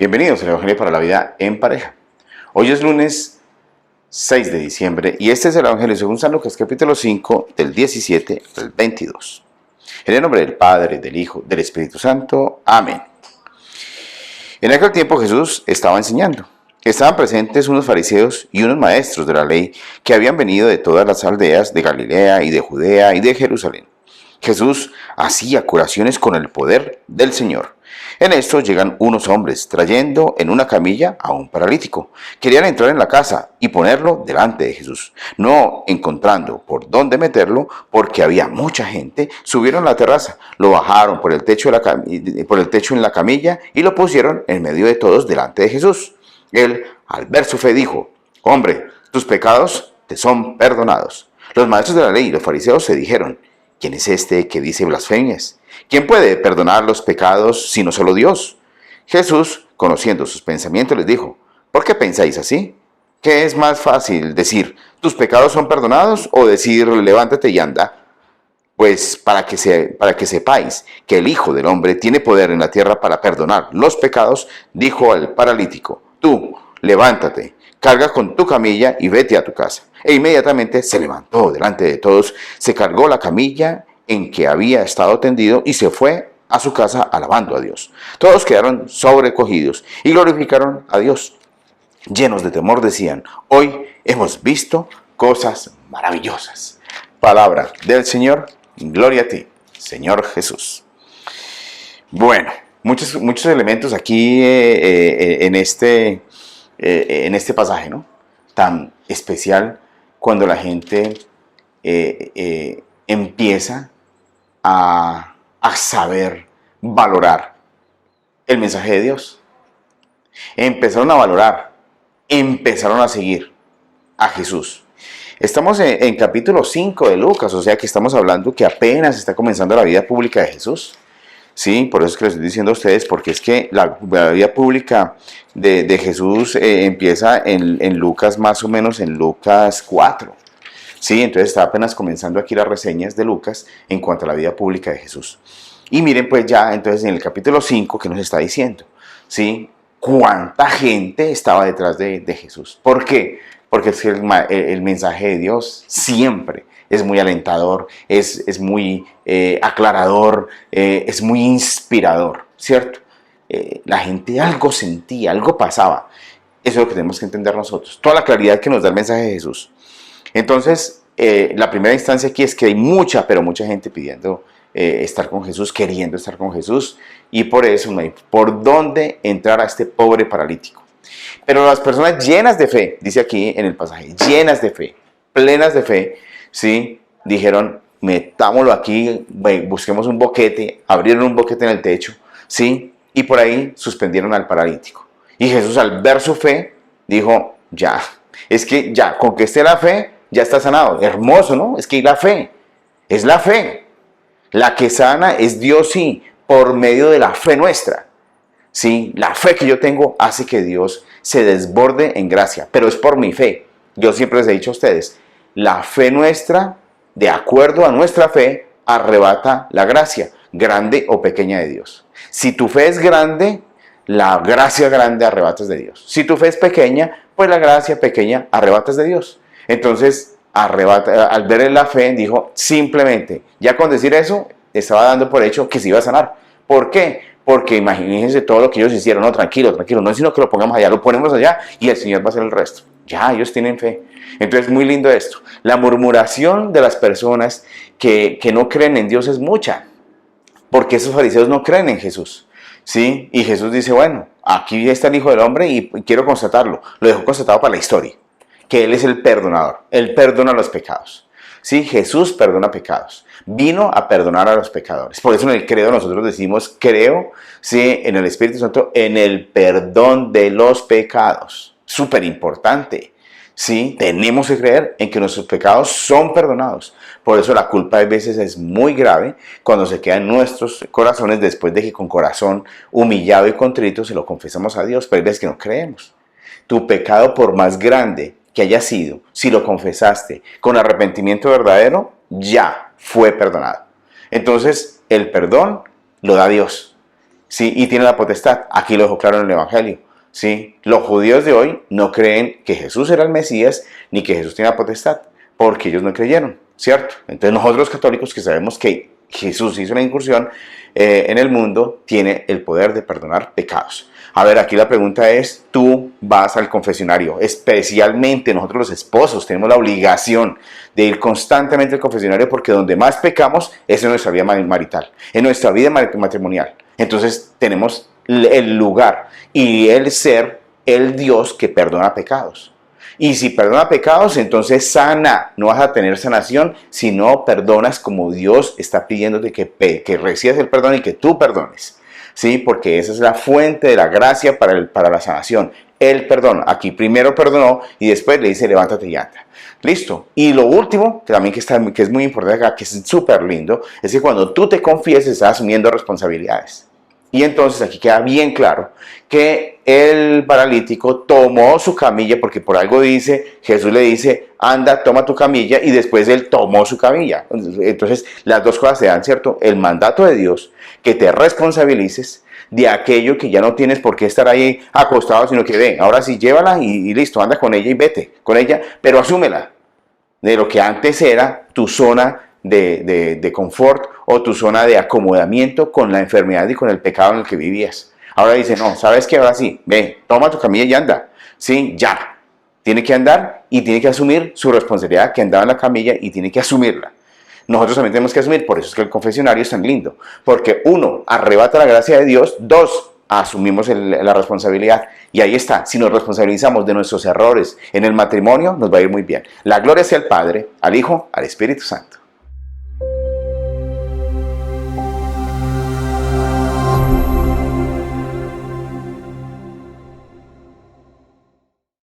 Bienvenidos al Evangelio para la Vida en Pareja. Hoy es lunes 6 de diciembre y este es el Evangelio según San Lucas capítulo 5 del 17 al 22. En el nombre del Padre, del Hijo, del Espíritu Santo. Amén. En aquel tiempo Jesús estaba enseñando. Estaban presentes unos fariseos y unos maestros de la ley que habían venido de todas las aldeas de Galilea y de Judea y de Jerusalén. Jesús hacía curaciones con el poder del Señor. En esto llegan unos hombres trayendo en una camilla a un paralítico. Querían entrar en la casa y ponerlo delante de Jesús. No encontrando por dónde meterlo, porque había mucha gente, subieron a la terraza, lo bajaron por el techo en la camilla y lo pusieron en medio de todos delante de Jesús. Él, al ver su fe, dijo: «Hombre, tus pecados te son perdonados». Los maestros de la ley y los fariseos se dijeron: «¿Quién es este que dice blasfemias? ¿Quién puede perdonar los pecados sino solo Dios?». Jesús, conociendo sus pensamientos, les dijo: «¿Por qué pensáis así? ¿Qué es más fácil decir, tus pecados son perdonados, o decir, levántate y anda? Pues para que sepáis que el Hijo del Hombre tiene poder en la tierra para perdonar los pecados», dijo al paralítico: «Tú, levántate, carga con tu camilla y vete a tu casa». E inmediatamente se levantó delante de todos, se cargó la camilla en que había estado tendido y se fue a su casa alabando a Dios. Todos quedaron sobrecogidos y glorificaron a Dios. Llenos de temor decían: «Hoy hemos visto cosas maravillosas». Palabra del Señor. Gloria a ti, Señor Jesús. Bueno, muchos elementos aquí en este pasaje, ¿no? Tan especial cuando la gente empieza a saber valorar el mensaje de Dios. Empezaron a valorar, empezaron a seguir a Jesús. Estamos en capítulo 5 de Lucas, o sea que estamos hablando que apenas está comenzando la vida pública de Jesús. Sí, por eso es que les estoy diciendo a ustedes, porque es que la vida pública de Jesús empieza en Lucas, más o menos en Lucas 4. Sí, entonces está apenas comenzando aquí las reseñas de Lucas en cuanto a la vida pública de Jesús. Y miren pues ya entonces en el capítulo 5 que nos está diciendo, ¿sí? ¿Cuánta gente estaba detrás de Jesús? ¿Por qué? Porque es que el mensaje de Dios siempre es muy alentador, es muy aclarador, es muy inspirador, ¿cierto? La gente algo sentía, algo pasaba. Eso es lo que tenemos que entender nosotros. Toda la claridad que nos da el mensaje de Jesús. Entonces, la primera instancia aquí es que hay mucha, pero mucha gente pidiendo estar con Jesús, queriendo estar con Jesús, y por eso no hay por dónde entrar a este pobre paralítico. Pero las personas llenas de fe, dice aquí en el pasaje, llenas de fe, plenas de fe, ¿sí? Dijeron: metámoslo aquí, busquemos un boquete, abrieron un boquete en el techo, ¿sí? Y por ahí suspendieron al paralítico. Y Jesús, al ver su fe, dijo: ya, es que ya, con que esté la fe, ya está sanado. Hermoso, ¿no? Es que la fe, es la fe. La que sana es Dios, sí, por medio de la fe nuestra. Sí, la fe que yo tengo hace que Dios se desborde en gracia, pero es por mi fe. Yo siempre les he dicho a ustedes, la fe nuestra, de acuerdo a nuestra fe, arrebata la gracia, grande o pequeña de Dios. Si tu fe es grande, la gracia grande arrebatas de Dios. Si tu fe es pequeña, pues la gracia pequeña arrebatas de Dios. Entonces, al ver la fe, dijo simplemente, ya con decir eso, estaba dando por hecho que se iba a sanar. ¿Por qué? Porque imagínense todo lo que ellos hicieron. No, tranquilo, no es sino que lo pongamos allá, lo ponemos allá y el Señor va a hacer el resto. Ya, ellos tienen fe. Entonces, muy lindo esto. La murmuración de las personas que no creen en Dios es mucha, porque esos fariseos no creen en Jesús, ¿sí? Y Jesús dice: bueno, aquí está el Hijo del Hombre y quiero constatarlo. Lo dejo constatado para la historia, que Él es el perdonador. Él perdona los pecados. Sí, Jesús perdona pecados. Vino a perdonar a los pecadores. Por eso en el credo nosotros decimos: creo, sí, en el Espíritu Santo, en el perdón de los pecados. Súper importante. Sí, tenemos que creer en que nuestros pecados son perdonados. Por eso la culpa a veces es muy grave cuando se queda en nuestros corazones después de que con corazón humillado y contrito se lo confesamos a Dios, pero hay veces que no creemos. Tu pecado, por más grande que haya sido, si lo confesaste con arrepentimiento verdadero, ya fue perdonado. Entonces, el perdón lo da Dios. ¿sí? Y tiene la potestad. Aquí lo dejó claro en el Evangelio, ¿sí? Los judíos de hoy no creen que Jesús era el Mesías ni que Jesús tiene la potestad, porque ellos no creyeron, ¿cierto? Entonces nosotros los católicos, que sabemos que Jesús hizo una incursión en el mundo, tiene el poder de perdonar pecados. A ver, aquí la pregunta es, tú vas al confesionario, especialmente nosotros los esposos tenemos la obligación de ir constantemente al confesionario, porque donde más pecamos es en nuestra vida marital, en nuestra vida matrimonial. Entonces tenemos el lugar y el ser el Dios que perdona pecados. Y si perdona pecados, entonces sana. No vas a tener sanación si no perdonas como Dios está pidiéndote que recibas el perdón y que tú perdones. ¿Sí? Porque esa es la fuente de la gracia para la sanación. El perdón. Aquí primero perdonó y después le dice levántate y anda. Listo. Y lo último, que también que es muy importante acá, que es súper lindo, es que cuando tú te confieses estás asumiendo responsabilidades. Y entonces aquí queda bien claro que el paralítico tomó su camilla, porque por algo dice, Jesús le dice, anda, toma tu camilla, y después él tomó su camilla. Entonces las dos cosas se dan, ¿cierto? El mandato de Dios, que te responsabilices de aquello que ya no tienes por qué estar ahí acostado, sino que ven, ahora sí llévala y listo, anda con ella y vete con ella, pero asúmela de lo que antes era tu zona de confort o tu zona de acomodamiento con la enfermedad y con el pecado en el que vivías. Ahora dice, no, ¿sabes qué? Ahora sí, ve, toma tu camilla y anda. Sí, ya. Tiene que andar y tiene que asumir su responsabilidad, que andaba en la camilla, y tiene que asumirla. Nosotros también tenemos que asumir, por eso es que el confesionario es tan lindo, porque uno, arrebata la gracia de Dios, dos, asumimos la responsabilidad. Y ahí está, si nos responsabilizamos de nuestros errores en el matrimonio, nos va a ir muy bien. La gloria sea al Padre, al Hijo, al Espíritu Santo.